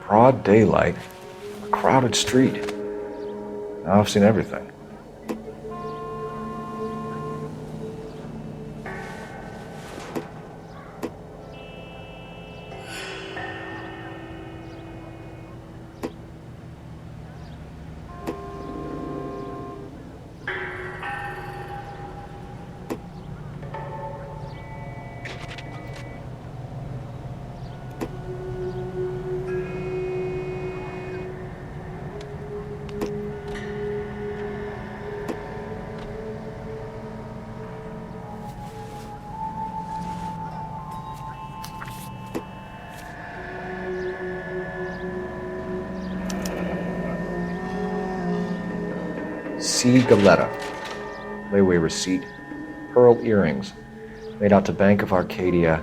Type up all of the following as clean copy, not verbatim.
Broad daylight, a crowded street. Now I've seen everything. C. Galetta. Layaway receipt. Pearl earrings. Made out to Bank of Arcadia.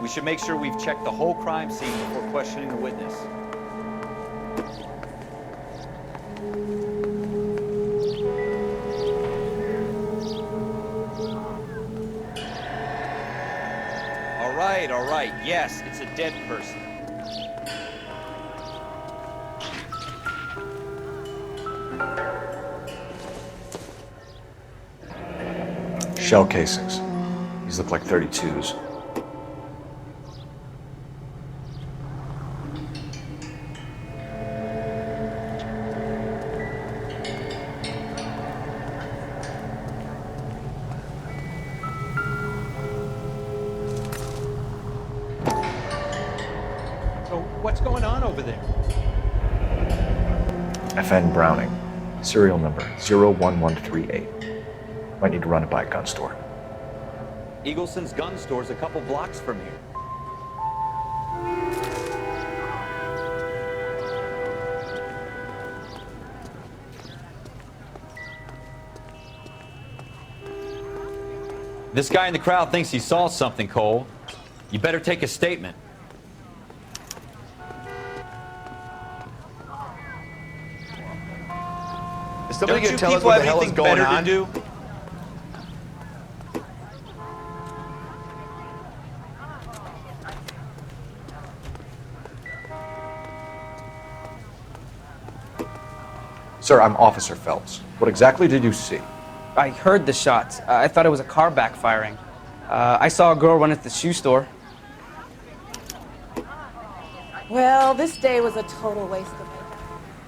We should make sure we've checked the whole crime scene before questioning the witness. All right, yes, it's a dead person. Shell casings. These look like 32s. What's going on over there? FN Browning. Serial number 01138. Might need to run it by a gun store. Eagleson's gun store's a couple blocks from here. This guy in the crowd thinks he saw something, Cole. You better take a statement. Is somebody Don't gonna you tell us people what have the hell is anything going better on? to do? Sir, I'm Officer Phelps. What exactly did you see? I heard the shots. I thought it was a car backfiring. I saw a girl run at the shoe store. Well, this day was a total waste of time.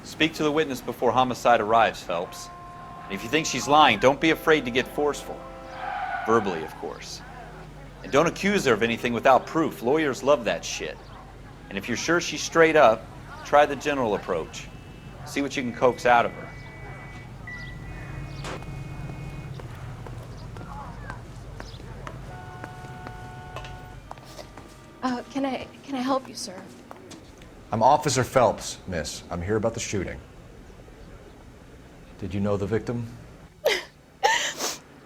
Speak to the witness before homicide arrives, Phelps. And if you think she's lying, don't be afraid to get forceful. Verbally, of course. And don't accuse her of anything without proof. Lawyers love that shit. And if you're sure she's straight up, try the general approach. See what you can coax out of her. Can I help you, sir? I'm Officer Phelps, miss. I'm here about the shooting. Did you know the victim?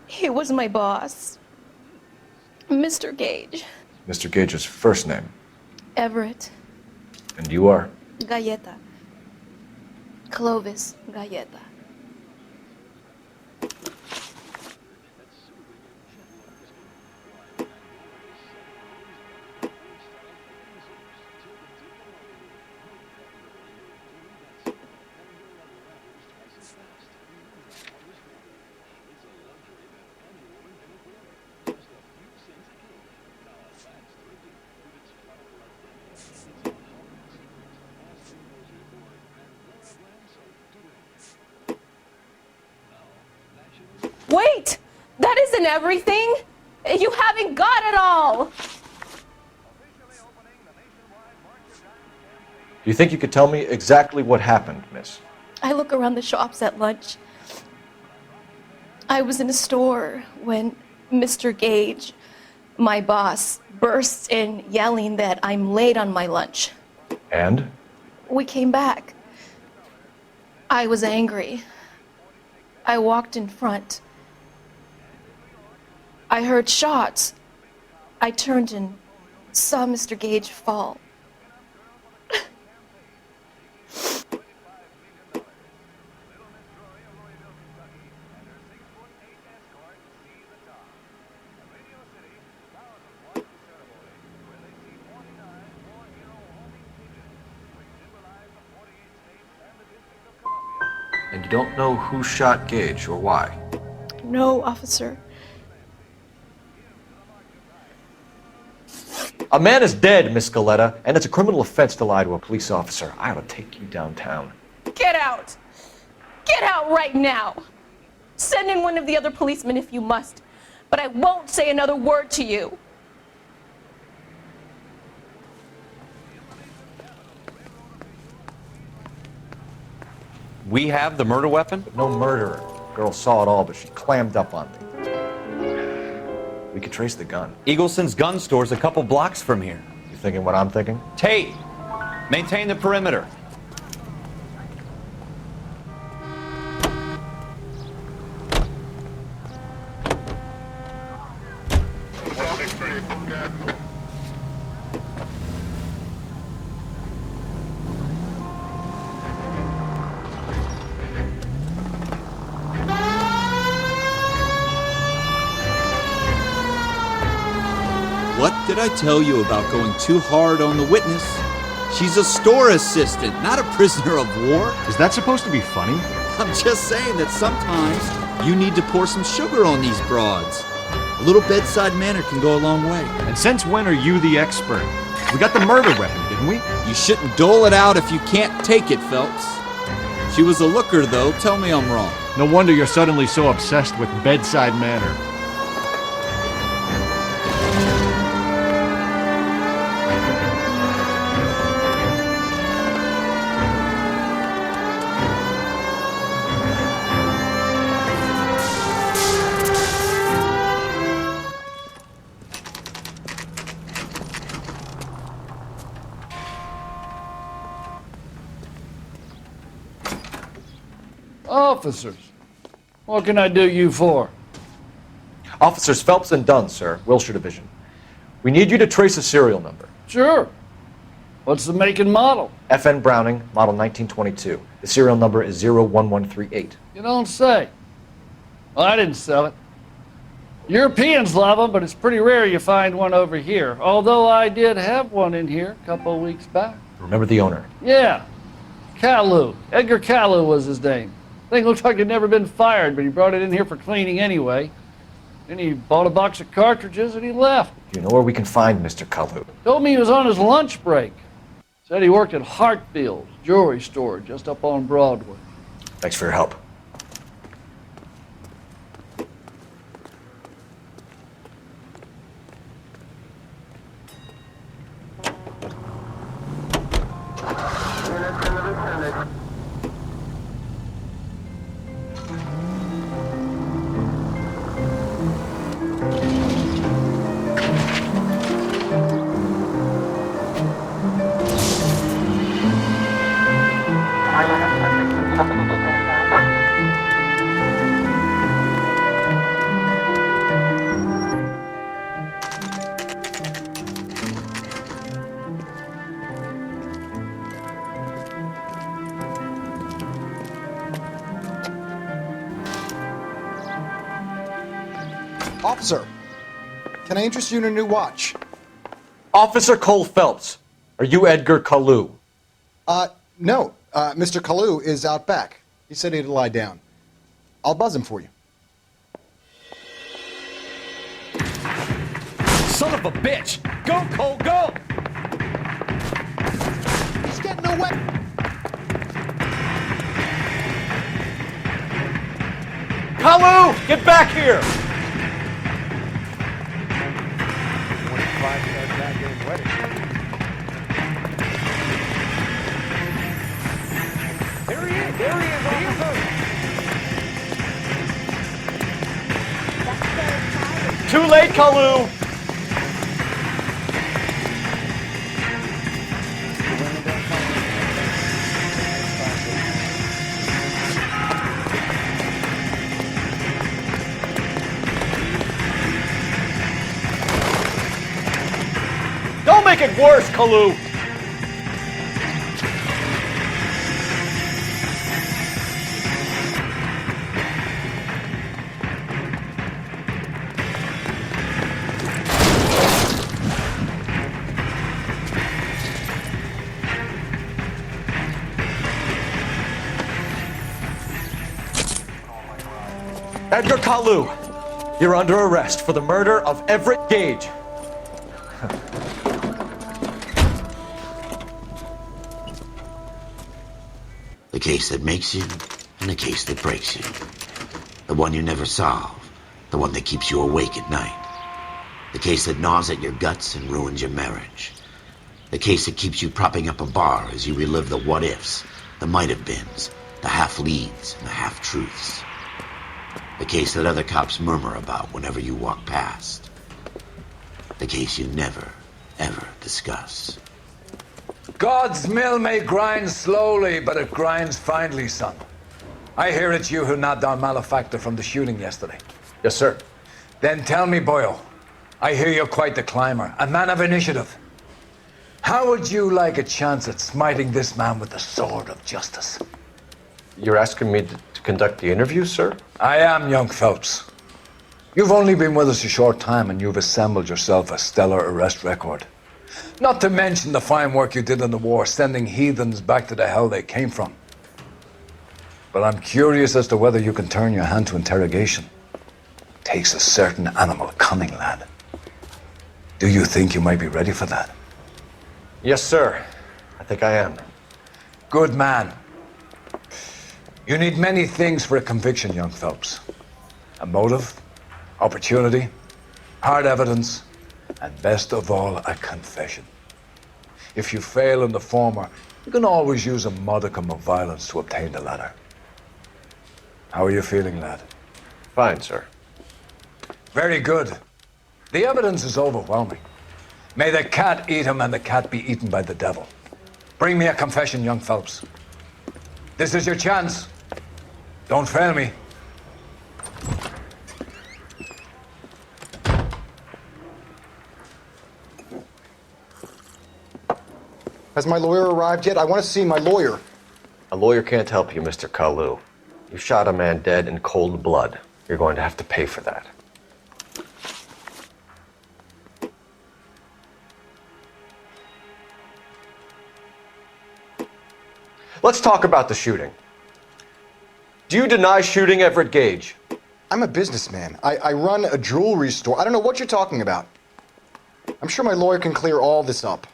He was my boss, Mr. Gage. Mr. Gage's first name. Everett. And you are? Galleta. Clovis Galleta. Wait! That isn't everything! You haven't got it all! Do you think you could tell me exactly what happened, miss? I look around the shops at lunch. I was in a store when Mr. Gage, my boss, bursts in yelling that I'm late on my lunch. And? We came back. I was angry. I walked in front. I heard shots. I turned and saw Mr. Gage fall. And you don't know who shot Gage or why? No, officer. A man is dead, Miss Galetta, and it's a criminal offense to lie to a police officer. I ought to take you downtown. Get out! Get out right now! Send in one of the other policemen if you must, but I won't say another word to you. We have the murder weapon? No murderer. Girl saw it all, but she clammed up on me. We could trace the gun. Eagleson's gun store's a couple blocks from here. You thinking what I'm thinking? Tate, maintain the perimeter. What did I tell you about going too hard on the witness? She's a store assistant, not a prisoner of war. Is that supposed to be funny? I'm just saying that sometimes you need to pour some sugar on these broads. A little bedside manner can go a long way. And since when are you the expert? We got the murder weapon, didn't we? You shouldn't dole it out if you can't take it, Phelps. She was a looker, though. Tell me I'm wrong. No wonder you're suddenly so obsessed with bedside manner. Officers, what can I do you for? Officers Phelps and Dunn, sir, Wilshire Division. We need you to trace a serial number. Sure. What's the make and model? FN Browning, model 1922. The serial number is 01138. You don't say. Well, I didn't sell it. Europeans love them, but it's pretty rare you find one over here. Although I did have one in here a couple of weeks back. Remember the owner. Yeah. Caillou. Edgar Caillou was his name. Thing looked like he'd never been fired, but he brought it in here for cleaning anyway. Then he bought a box of cartridges and he left. Do you know where we can find Mr. Kalu? Told me he was on his lunch break. Said he worked at Hartfield's jewelry store just up on Broadway. Thanks for your help. Officer, can I interest you in a new watch? Officer Cole Phelps, are you Edgar Kalu? No. Mr. Kalu is out back. He said he'd lie down. I'll buzz him for you. Son of a bitch! Go, Cole, go! He's getting away! Kalu, get back here! Too late, Kalu! Don't make it worse, Kalu! Edgar Kalu, you're under arrest for the murder of Everett Gage. The case that makes you, and the case that breaks you. The one you never solve, the one that keeps you awake at night. The case that gnaws at your guts and ruins your marriage. The case that keeps you propping up a bar as you relive the what-ifs, the might-have-beens, the half-leads, and the half-truths. The case that other cops murmur about whenever you walk past. The case you never, ever discuss. God's mill may grind slowly, but it grinds finely, son. I hear it's you who nabbed our malefactor from the shooting yesterday. Yes, sir. Then tell me, Boyle, I hear you're quite the climber, a man of initiative. How would you like a chance at smiting this man with the sword of justice? You're asking me to conduct the interview, sir? I am, young Phelps. You've only been with us a short time and you've assembled yourself a stellar arrest record. Not to mention the fine work you did in the war, sending heathens back to the hell they came from. But I'm curious as to whether you can turn your hand to interrogation. Takes a certain animal cunning, lad. Do you think you might be ready for that? Yes, sir. I think I am. Good man. You need many things for a conviction, young Phelps. A motive, opportunity, hard evidence, and best of all, a confession. If you fail in the former, you can always use a modicum of violence to obtain the latter. How are you feeling, lad? Fine, sir. Very good. The evidence is overwhelming. May the cat eat him and the cat be eaten by the devil. Bring me a confession, young Phelps. This is your chance. Don't fail me. Has my lawyer arrived yet? I want to see my lawyer. A lawyer can't help you, Mr. Kalu. You shot a man dead in cold blood. You're going to have to pay for that. Let's talk about the shooting. Do you deny shooting Everett Gage? I'm a businessman. I run a jewelry store. I don't know what you're talking about. I'm sure my lawyer can clear all this up.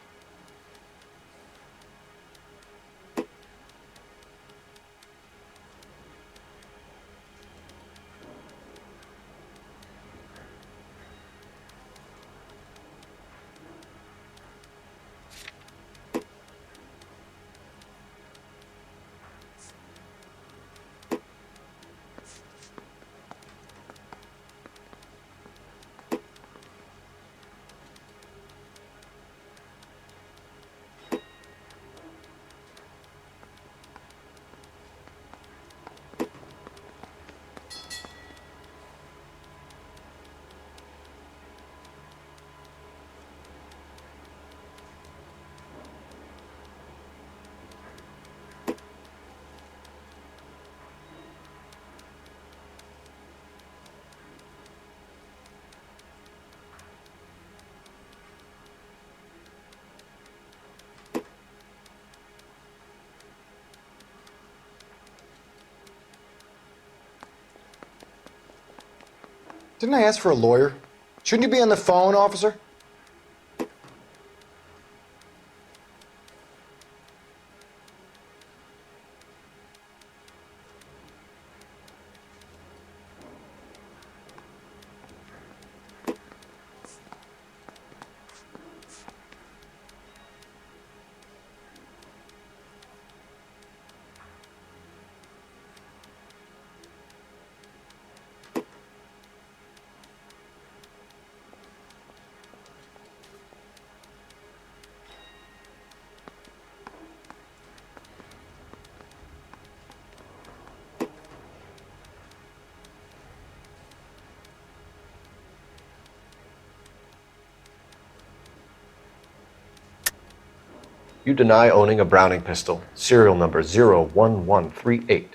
Didn't I ask for a lawyer? Shouldn't you be on the phone, officer? You deny owning a Browning pistol, serial number 01138.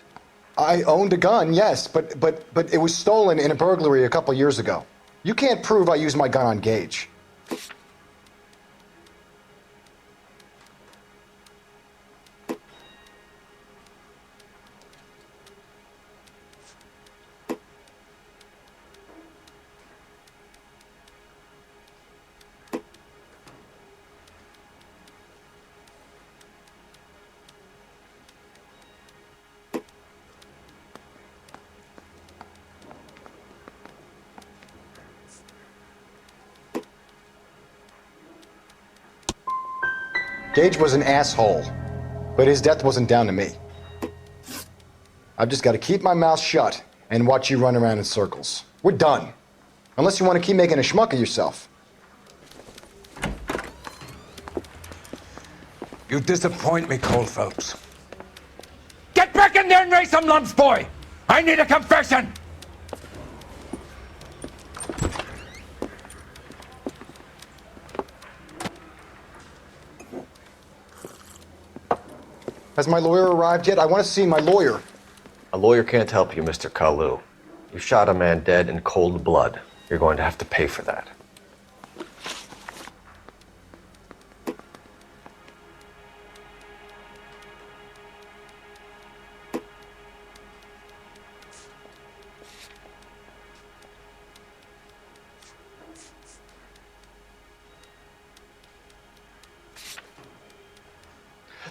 I owned a gun, yes, but it was stolen in a burglary a couple years ago. You can't prove I used my gun on Gage. Gage was an asshole, but his death wasn't down to me. I've just got to keep my mouth shut and watch you run around in circles. We're done. Unless you want to keep making a schmuck of yourself. You disappoint me, Cole Phelps. Get back in there and raise some lumps, boy! I need a confession! Has my lawyer arrived yet? I want to see my lawyer. A lawyer can't help you, Mr. Kalu. You shot a man dead in cold blood. You're going to have to pay for that.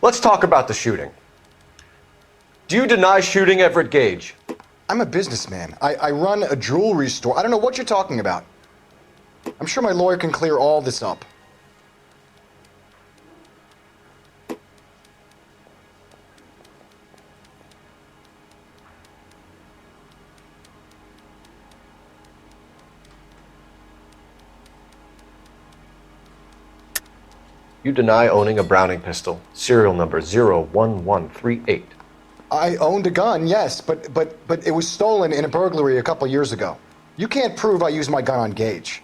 Let's talk about the shooting. Do you deny shooting Everett Gage? I'm a businessman. I run a jewelry store. I don't know what you're talking about. I'm sure my lawyer can clear all this up. You deny owning a Browning pistol, serial number 01138. I owned a gun, yes, but it was stolen in a burglary a couple years ago. You can't prove I used my gun on Gage.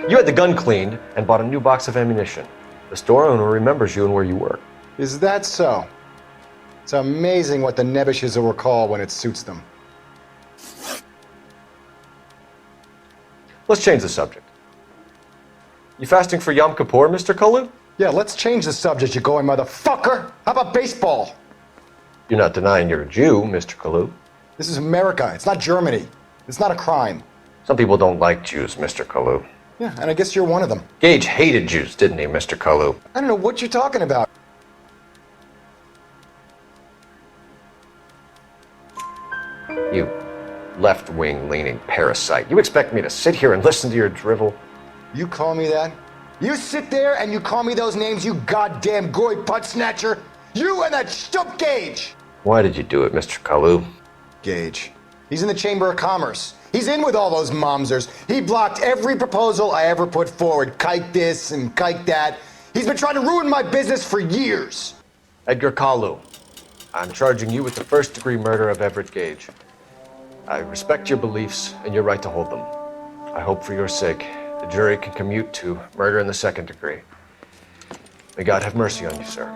You had the gun cleaned and bought a new box of ammunition. The store owner remembers you and where you were. Is that so? It's amazing what the Nebbishes will recall when it suits them. Let's change the subject. You fasting for Yom Kippur, Mr. Kalu? Yeah, let's change the subject, you going motherfucker! How about baseball? You're not denying you're a Jew, Mr. Kalu. This is America. It's not Germany. It's not a crime. Some people don't like Jews, Mr. Kalu. Yeah, and I guess you're one of them. Gage hated Jews, didn't he, Mr. Kalu? I don't know what you're talking about. You left-wing leaning parasite. You expect me to sit here and listen to your drivel? You call me that? You sit there and you call me those names, you goddamn goy putt snatcher? You and that stup Gage! Why did you do it, Mr. Kalu? Gage. He's in the Chamber of Commerce. He's in with all those momsers. He blocked every proposal I ever put forward. Kike this and kike that. He's been trying to ruin my business for years. Edgar Kalu, I'm charging you with the first-degree murder of Everett Gage. I respect your beliefs and your right to hold them. I hope for your sake the jury can commute to murder in the second degree. May God have mercy on you, sir.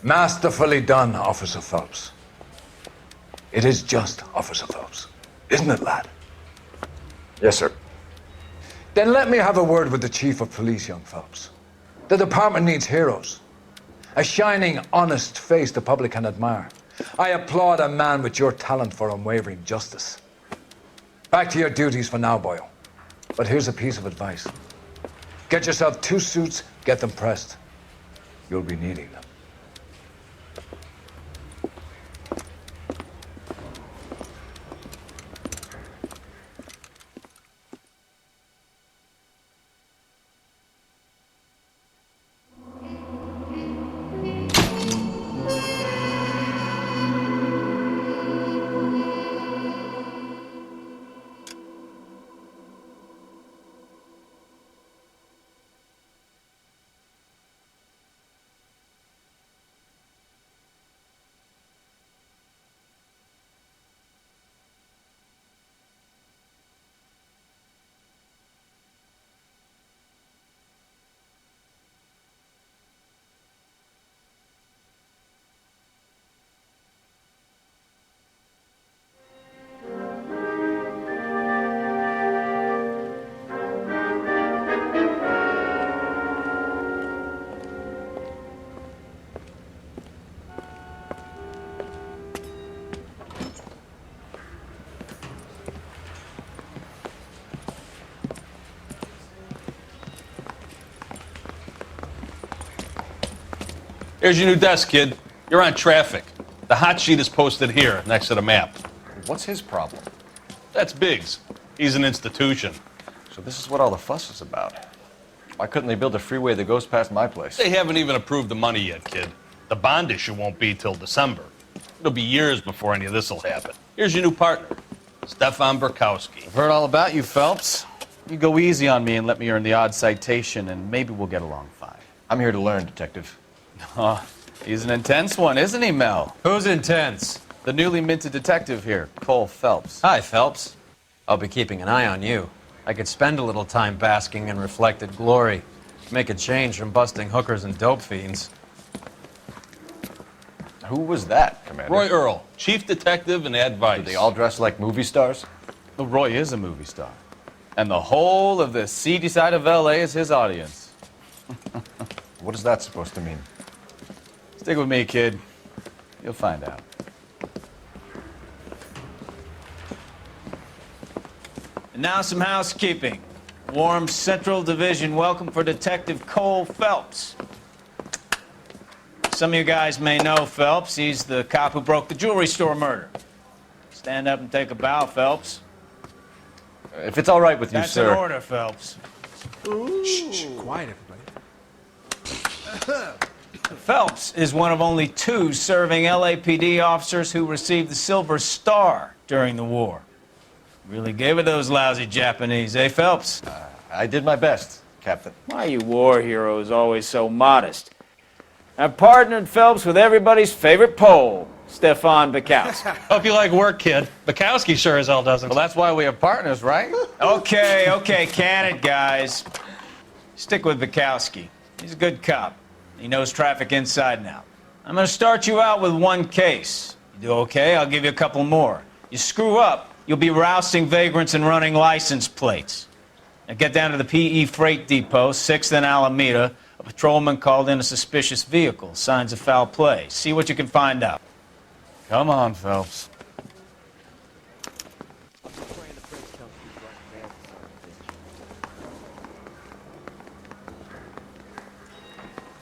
Masterfully done, Officer Phelps. It is just, Officer Phelps. Isn't it, lad? Yes, sir. Then let me have a word with the Chief of Police, young Phelps. The department needs heroes. A shining, honest face the public can admire. I applaud a man with your talent for unwavering justice. Back to your duties for now, boyo. But here's a piece of advice. Get yourself 2 suits, get them pressed. You'll be needing them. Here's your new desk, kid. You're on traffic. The hot sheet is posted here, next to the map. What's his problem? That's Biggs. He's an institution. So this is what all the fuss is about. Why couldn't they build a freeway that goes past my place? They haven't even approved the money yet, kid. The bond issue won't be till December. It'll be years before any of this will happen. Here's your new partner, Stefan Burkowski. I've heard all about you, Phelps. You go easy on me and let me earn the odd citation, and maybe we'll get along fine. I'm here to learn, Detective. Oh, he's an intense one, isn't he, Mel? Who's intense? The newly minted detective here, Cole Phelps. Hi, Phelps. I'll be keeping an eye on you. I could spend a little time basking in reflected glory. Make a change from busting hookers and dope fiends. Who was that, Commander? Roy Earl, chief detective and advice. Do they all dress like movie stars? Well, Roy is a movie star. And the whole of the seedy side of L.A. is his audience. What is that supposed to mean? Stick with me, kid. You'll find out. And now some housekeeping. Warm Central Division welcome for Detective Cole Phelps. Some of you guys may know Phelps. He's the cop who broke the jewelry store murder. Stand up and take a bow, Phelps. If it's all right with you, That's sir. an order, Phelps. Shh, quiet, everybody. Phelps is one of only 2 serving LAPD officers who received the Silver Star during the war. Really gave it those lousy Japanese, eh, Phelps? I did my best, Captain. Why are you war heroes always so modest? I've partnered Phelps with everybody's favorite Pole, Stefan Bukowski. Hope you like work, kid. Bukowski sure as hell doesn't. Well, that's why we have partners, right? Okay, can it, guys. Stick with Bukowski. He's a good cop. He knows traffic inside and out. I'm going to start you out with 1 case. You do okay, I'll give you a couple more. You screw up, you'll be rousting vagrants and running license plates. Now get down to the PE Freight Depot, 6th and Alameda. A patrolman called in a suspicious vehicle. Signs of foul play. See what you can find out. Come on, Phelps.